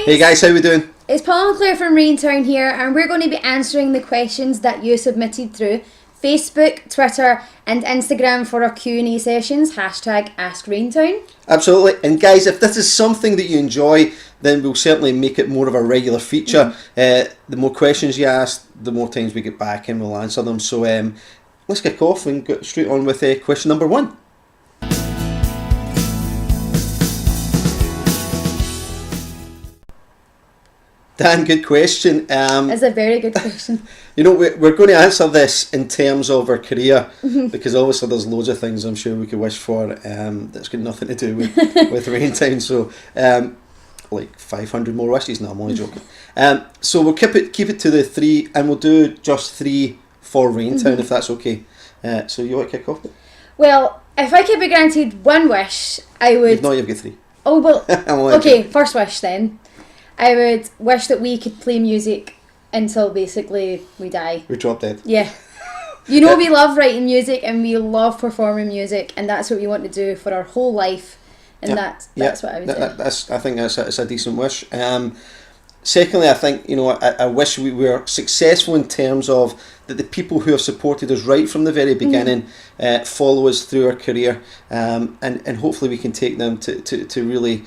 Hey guys, how we doing? It's Paul and Claire from Raintown here, and we're going to be answering the questions that you submitted through Facebook, Twitter and Instagram for our Q&A sessions, hashtag AskRaintown. Absolutely. And guys, if this is something that you enjoy, then we'll certainly make it more of a regular feature. The more questions you ask, the more times we get back and we'll answer them. So let's kick off and get straight on with question number 1. Dan, good question. That's a very good question. You know, we're going to answer this in terms of our career because obviously there's loads of things I'm sure we could wish for that's got nothing to do with Raintown. So, like 500 more wishes. No, I'm only joking. So we'll keep it to the 3, and we'll do just 3 for Raintown if that's okay. So you want to kick off? Well, if I could be granted one wish, I would... No, you've got 3. Oh, well, okay, first wish then. I would wish that we could play music until basically we die. We drop dead. Yeah. You know, we love writing music and we love performing music, and that's what we want to do for our whole life. And that's what I would do. I think that's a decent wish. Secondly, I think, you know, I wish we were successful in terms of that the people who have supported us right from the very beginning follow us through our career, and hopefully we can take them to really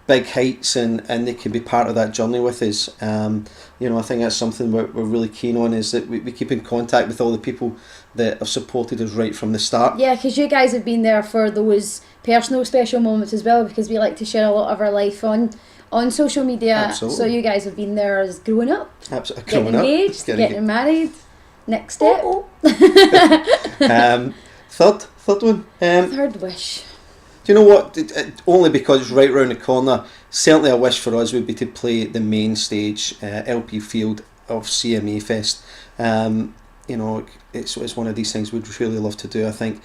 big heights, and they can be part of that journey with us. You know, I think that's something we're really keen on, is that we keep in contact with all the people that have supported us right from the start. Yeah, because you guys have been there for those personal special moments as well, because we like to share a lot of our life on social media. Absolutely. So you guys have been there as growing up, Absolutely. getting engaged, getting married. Next step. Third one. Third wish. Do you know what? Only because it's right round the corner. Certainly, a wish for us would be to play the main stage, LP Field of CMA Fest. You know, it's one of these things we'd really love to do. I think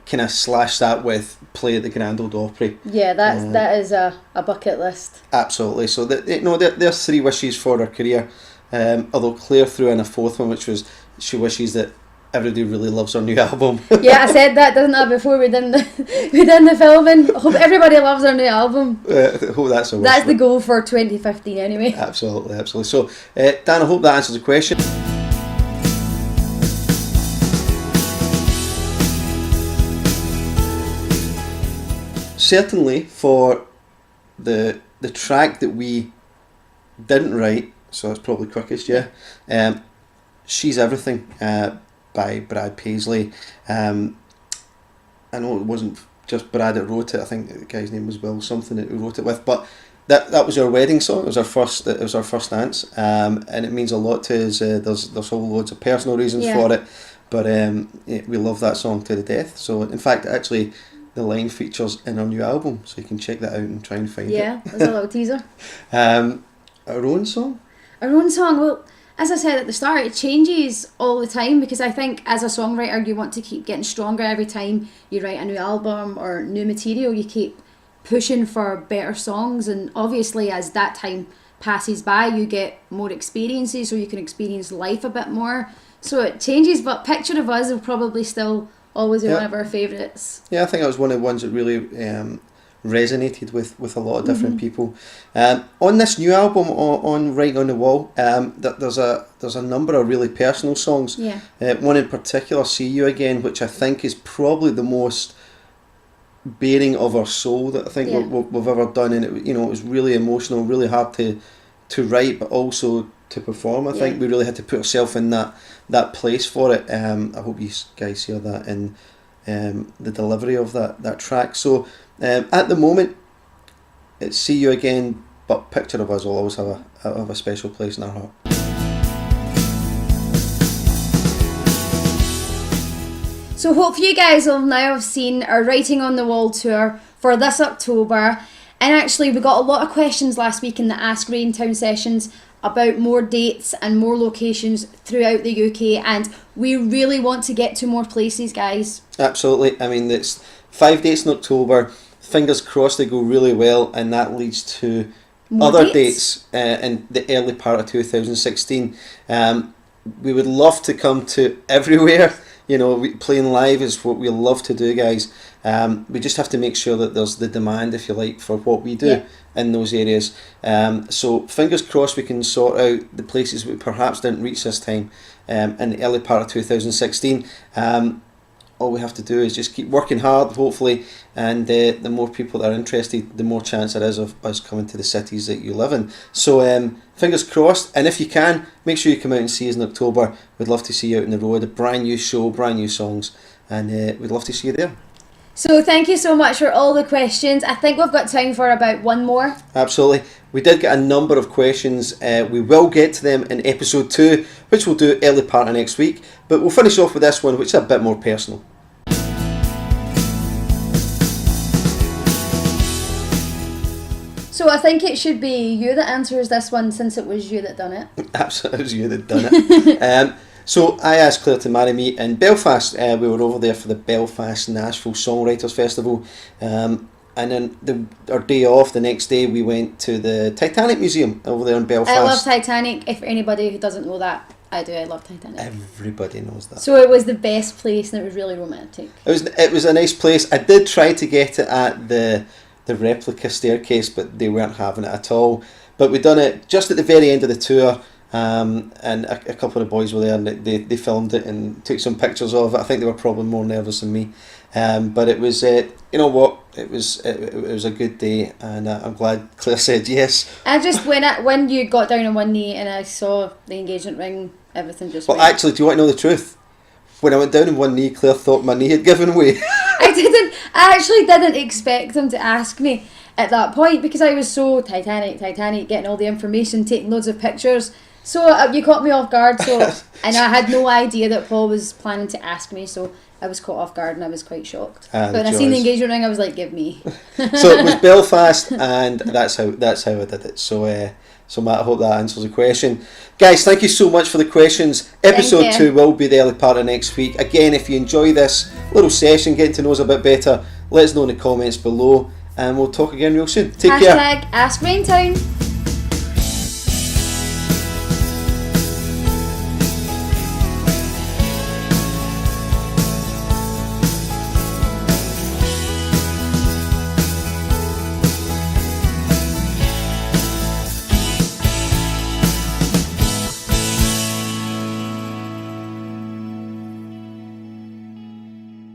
kind of slash that with play at the Grand Ole Opry. Yeah, that is a bucket list. Absolutely. So there's 3 wishes for our career. Although Claire threw in a 4th one, which was she wishes that everybody really loves our new album. Yeah, I said that, didn't I, before we done the filming. I hope everybody loves our new album. I hope that's a wish. That's the goal for 2015 anyway. Absolutely. So, Dan, I hope that answers the question. Certainly for the track that we didn't write, so it's probably quickest, yeah. She's Everything by Brad Paisley. I know it wasn't just Brad that wrote it. I think the guy's name was Will something that we wrote it with. But that was our wedding song. It was our first dance, and it means a lot to us. There's whole loads of personal reasons for it, but we love that song to the death. So in fact, actually, the line features in our new album, so you can check that out and try and find it. Yeah, there's a little teaser. Our own song. Well, as I said at the start, it changes all the time, because I think as a songwriter you want to keep getting stronger every time you write a new album or new material. You keep pushing for better songs, and obviously as that time passes by you get more experiences, so you can experience life a bit more. So it changes, but Picture of Us will probably still always be one of our favourites. Yeah, I think that was one of the ones that really resonated with a lot of different people. On this new album, on Writing on the Wall, there's a number of really personal songs. Yeah. One in particular, See You Again, which I think is probably the most bearing of our soul that I think we've ever done, and it was really emotional, really hard to write, but also to perform. I think we really had to put ourselves in that place for it. I hope you guys hear that in the delivery of that track. So at the moment, it's See You Again, but Picture of Us will always have a special place in our heart. So hopefully you guys will now have seen our Writing on the Wall tour for this October. And actually we got a lot of questions last week in the Ask Raintown sessions about more dates and more locations throughout the UK, and we really want to get to more places, guys. Absolutely. I mean, it's 5 dates in October. Fingers crossed they go really well, and that leads to more other dates in the early part of 2016. We would love to come to everywhere, Playing live is what we love to do, guys. We just have to make sure that there's the demand, if you like, for what we do in those areas. So fingers crossed we can sort out the places we perhaps didn't reach this time in the early part of 2016. All we have to do is just keep working hard, hopefully, and the more people that are interested, the more chance there is of us coming to the cities that you live in. So fingers crossed, and if you can, make sure you come out and see us in October. We'd love to see you out on the road, a brand new show, brand new songs, and we'd love to see you there. So thank you so much for all the questions. I think we've got time for about one more. Absolutely. We did get a number of questions. We will get to them in episode 2, which we'll do early part of next week. But we'll finish off with this one, which is a bit more personal. So I think it should be you that answers this one, since it was you that done it. Absolutely, it was you that done it. So I asked Claire to marry me in Belfast. We were over there for the Belfast Nashville Songwriters Festival. And then our day off, the next day, we went to the Titanic Museum over there in Belfast. I love Titanic. If anybody who doesn't know that, I do. I love Titanic. Everybody knows that. So it was the best place, and it was really romantic. It was a nice place. I did try to get it at the replica staircase, but they weren't having it at all. But we done it just at the very end of the tour. And a couple of the boys were there, and they filmed it and took some pictures of it. I think they were probably more nervous than me, but it was it was a good day, and I'm glad Claire said yes. I just when you got down on one knee and I saw the engagement ring, everything just well went. Actually, do you want to know the truth? When I went down on one knee, Claire thought my knee had given way. I actually didn't expect him to ask me at that point, because I was so Titanic, getting all the information, taking loads of pictures. So you caught me off guard, and I had no idea that Paul was planning to ask me, so I was caught off guard and I was quite shocked. But when I seen the engagement ring, I was like, give me. So it was Belfast, and that's how I did it. So Matt, I hope that answers the question. Guys, thank you so much for the questions. Episode 2 will be the early part of next week. Again, if you enjoy this little session, getting to know us a bit better, let us know in the comments below, and we'll talk again real soon. Take care. #AskRaintown.